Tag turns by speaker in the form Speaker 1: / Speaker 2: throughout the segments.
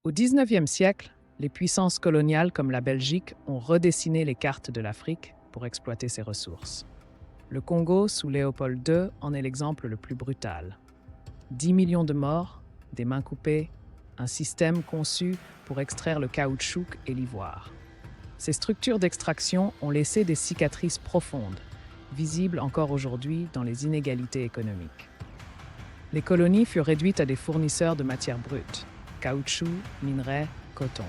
Speaker 1: Au XIXe siècle, les puissances coloniales comme la Belgique ont redessiné les cartes de l'Afrique pour exploiter ses ressources. Le Congo, sous Léopold II, en est l'exemple le plus brutal. 10 millions de morts, des mains coupées, un système conçu pour extraire le caoutchouc et l'ivoire. Ces structures d'extraction ont laissé des cicatrices profondes, visibles encore aujourd'hui dans les inégalités économiques. Les colonies furent réduites à des fournisseurs de matières brutes, caoutchouc, minerais, coton.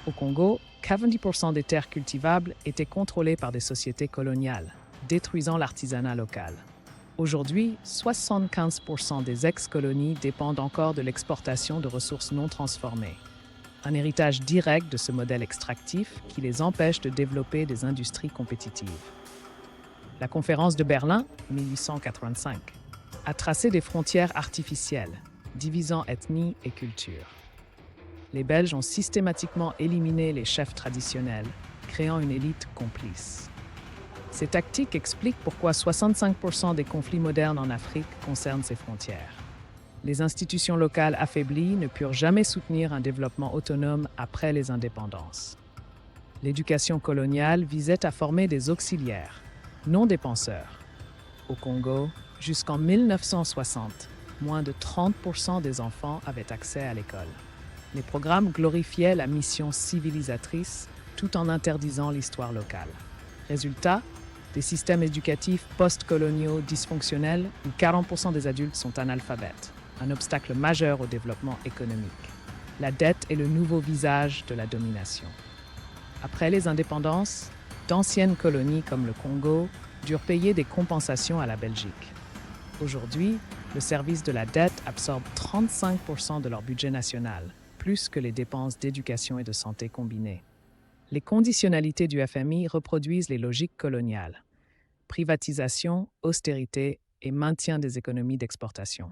Speaker 1: Au Congo, 90% des terres cultivables étaient contrôlées par des sociétés coloniales, détruisant l'artisanat local. Aujourd'hui, 75% des ex-colonies dépendent encore de l'exportation de ressources non transformées, un héritage direct de ce modèle extractif qui les empêche de développer des industries compétitives. La conférence de Berlin, 1885, a tracé des frontières artificielles, divisant ethnie et culture. Les Belges ont systématiquement éliminé les chefs traditionnels, créant une élite complice. Ces tactiques expliquent pourquoi 65% des conflits modernes en Afrique concernent ces frontières. Les institutions locales affaiblies ne purent jamais soutenir un développement autonome après les indépendances. L'éducation coloniale visait à former des auxiliaires, non des penseurs. Au Congo, jusqu'en 1960, moins de 30% des enfants avaient accès à l'école. Les programmes glorifiaient la mission civilisatrice tout en interdisant l'histoire locale. Résultat, des systèmes éducatifs post-coloniaux dysfonctionnels où 40% des adultes sont analphabètes, un obstacle majeur au développement économique. La dette est le nouveau visage de la domination. Après les indépendances, d'anciennes colonies comme le Congo durent payer des compensations à la Belgique. Aujourd'hui, le service de la dette absorbe 35% de leur budget national, plus que les dépenses d'éducation et de santé combinées. Les conditionnalités du FMI reproduisent les logiques coloniales: privatisation, austérité et maintien des économies d'exportation.